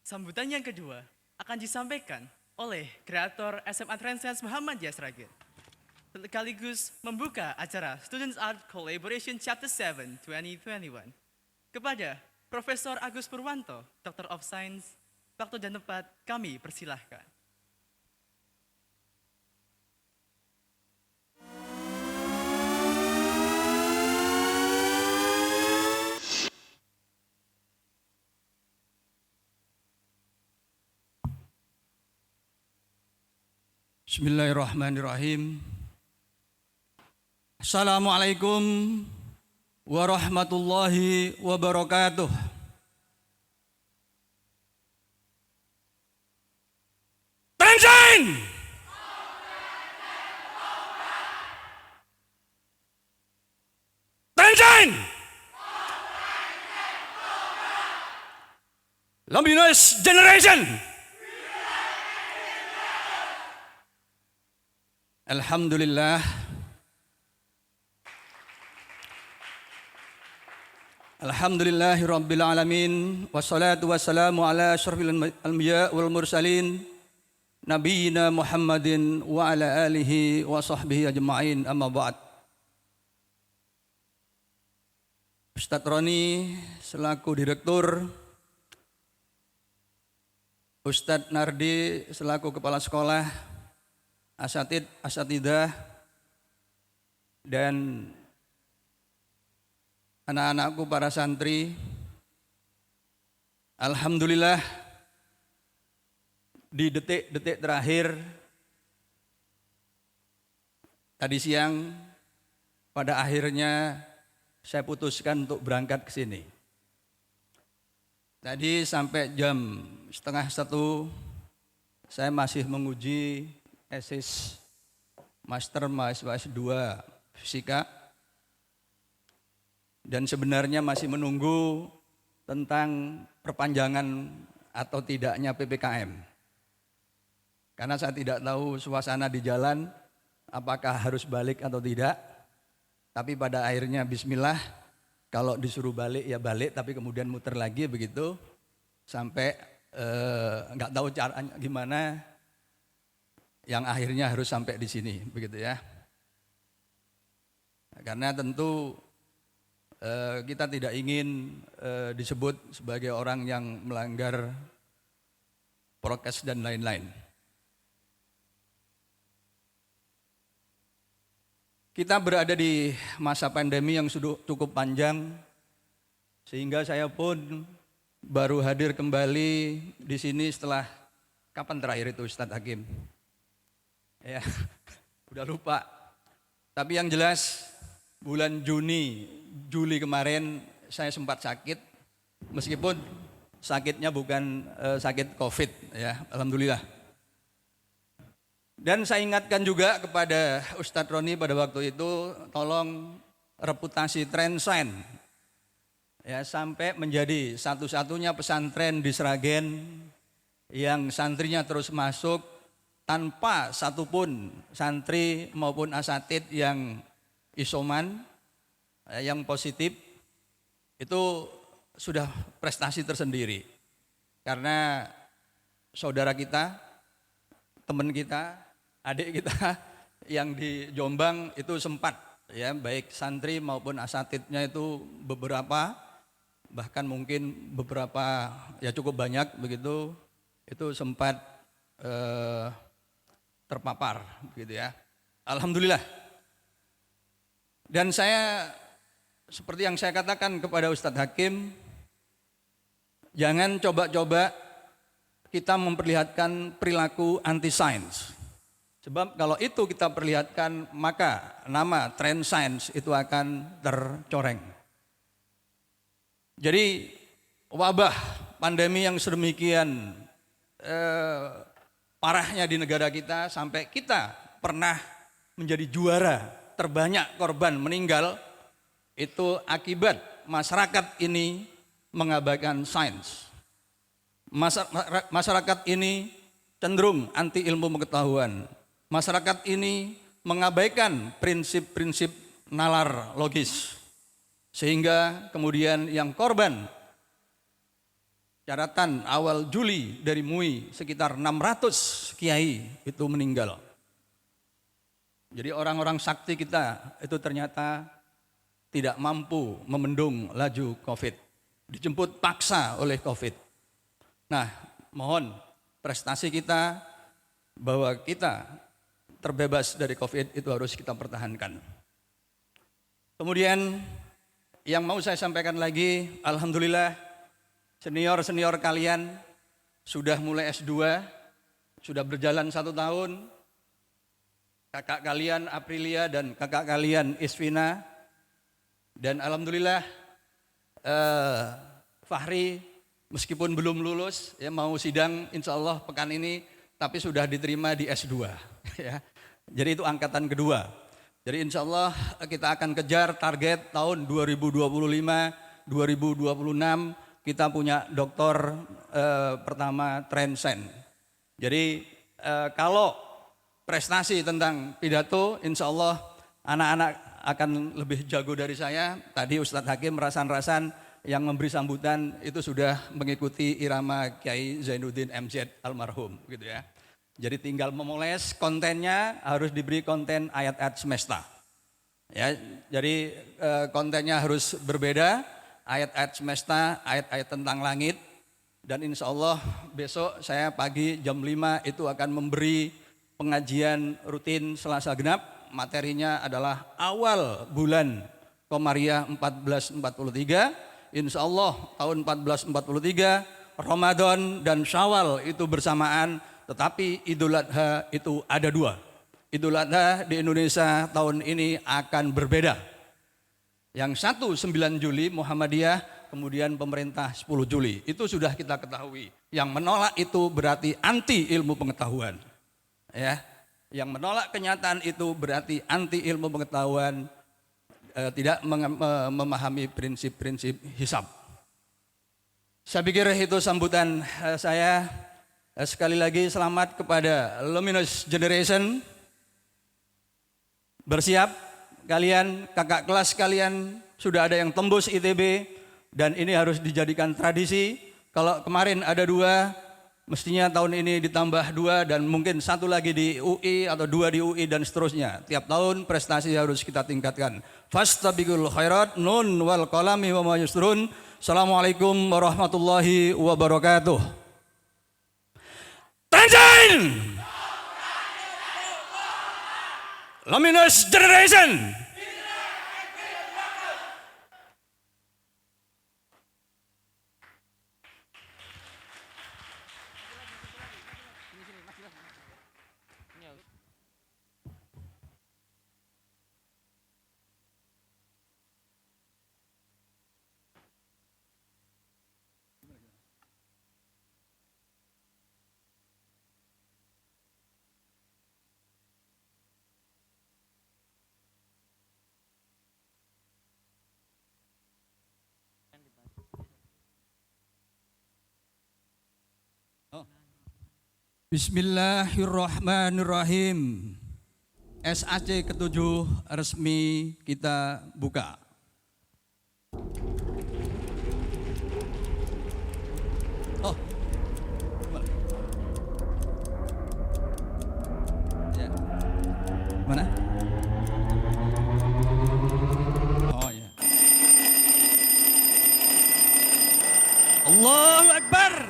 Sambutan yang kedua akan disampaikan oleh kreator SMA Transcience Muhammadiyah Sragen, sekaligus membuka acara Students Art Collaboration Chapter 7 2021 kepada Profesor Agus Purwanto, Doctor of Science. Waktu dan tempat kami persilahkan. Bismillahirrahmanirrahim. Assalamualaikum warahmatullahi wabarakatuh. Attention! Attention! Luminous generation! Alhamdulillah. Alhamdulillahi rabbil alamin. Wassalatu wassalamu ala asyrafil anbiya wal mursalin nabiyina Muhammadin wa ala alihi wa sahbihi ajma'in, amma ba'd. Ustadz Roni selaku direktur, Ustadz Nardi selaku kepala sekolah, asatid, asatidah, dan anak-anakku para santri. Alhamdulillah, di detik-detik terakhir tadi siang pada akhirnya saya putuskan untuk berangkat ke sini. Tadi sampai jam 12:30 saya masih menguji tesis master mahasiswa S2 fisika, dan sebenarnya masih menunggu tentang perpanjangan atau tidaknya PPKM. Karena saya tidak tahu suasana di jalan apakah harus balik atau tidak. Tapi pada akhirnya bismillah, kalau disuruh balik ya balik, tapi kemudian muter lagi begitu sampai nggak tahu caranya gimana, yang akhirnya harus sampai di sini begitu ya. Karena tentu kita tidak ingin disebut sebagai orang yang melanggar prokes dan lain-lain. Kita berada di masa pandemi yang sudah cukup panjang, sehingga saya pun baru hadir kembali di sini setelah kapan terakhir itu Ustadz Hakim? Ya, udah lupa. Tapi yang jelas bulan Juli kemarin saya sempat sakit, meskipun sakitnya bukan sakit COVID ya, alhamdulillah. Dan saya ingatkan juga kepada Ustadz Roni pada waktu itu, tolong reputasi Transcience ya, sampai menjadi satu-satunya pesantren di Sragen yang santrinya terus masuk tanpa satupun santri maupun asatid yang isoman, yang positif. Itu sudah prestasi tersendiri. Karena saudara kita, teman kita, adik kita yang di Jombang itu sempat ya, baik santri maupun asatidnya itu beberapa, bahkan mungkin beberapa ya cukup banyak begitu, itu sempat terpapar gitu ya. Alhamdulillah. Dan saya seperti yang saya katakan kepada Ustadz Hakim, jangan coba-coba kita memperlihatkan perilaku anti sains. Sebab kalau itu kita perlihatkan, maka nama Transcience itu akan tercoreng. Jadi wabah pandemi yang sedemikian parahnya di negara kita, sampai kita pernah menjadi juara terbanyak korban meninggal, itu akibat masyarakat ini mengabaikan sains. Masyarakat ini cenderung anti ilmu pengetahuan. Masyarakat ini mengabaikan prinsip-prinsip nalar logis. Sehingga kemudian yang korban catatan awal Juli dari MUI sekitar 600 kiai itu meninggal. Jadi orang-orang sakti kita itu ternyata tidak mampu membendung laju COVID. Dijemput paksa oleh COVID. Nah, mohon prestasi kita bahwa kita terbebas dari COVID itu harus kita pertahankan. Kemudian yang mau saya sampaikan lagi, alhamdulillah senior-senior kalian sudah mulai S2, sudah berjalan 1 tahun. Kakak kalian Aprilia dan kakak kalian Isvina. Dan alhamdulillah Fahri meskipun belum lulus, ya mau sidang insya Allah pekan ini, tapi sudah diterima di S2. Ya. Jadi itu angkatan kedua. Jadi insya Allah kita akan kejar target tahun 2025, 2026 kita punya doktor pertama Transcend. Jadi kalau prestasi tentang pidato, insya Allah anak-anak akan lebih jago dari saya. Tadi Ustadz Hakim rasan-rasan yang memberi sambutan itu sudah mengikuti irama Kiai Zainuddin MZ almarhum, gitu ya. Jadi tinggal memoles kontennya, harus diberi konten ayat-ayat semesta. Ya, jadi kontennya harus berbeda, ayat-ayat semesta, ayat-ayat tentang langit. Dan insya Allah besok saya pagi jam 5 itu akan memberi pengajian rutin Selasa Genap. Materinya adalah awal bulan Komariah 1443. Insya Allah tahun 1443 Ramadan dan Syawal itu bersamaan. Tetapi Idul Adha itu ada 2. Idul Adha di Indonesia tahun ini akan berbeda. Yang satu 9 Juli Muhammadiyah, kemudian pemerintah 10 Juli. Itu sudah kita ketahui. Yang menolak itu berarti anti ilmu pengetahuan. Ya, yang menolak kenyataan itu berarti anti ilmu pengetahuan, tidak memahami prinsip-prinsip hisab. Saya pikir itu sambutan saya. Sekali lagi selamat kepada Luminous Generation. Bersiap kalian, kakak kelas kalian sudah ada yang tembus ITB dan ini harus dijadikan tradisi. Kalau kemarin ada 2, mestinya tahun ini ditambah 2 dan mungkin 1 lagi di UI atau 2 di UI dan seterusnya. Tiap tahun prestasi harus kita tingkatkan. Fastabiqul khairat, nun wal qalami wa ma yusrun. Assalamualaikum warahmatullahi wabarakatuh. Attention! Luminous Generation! Bismillahirrahmanirrahim. SAC ke-7 resmi kita buka. Oh, ya. Mana? Oh ya. Allahu Akbar.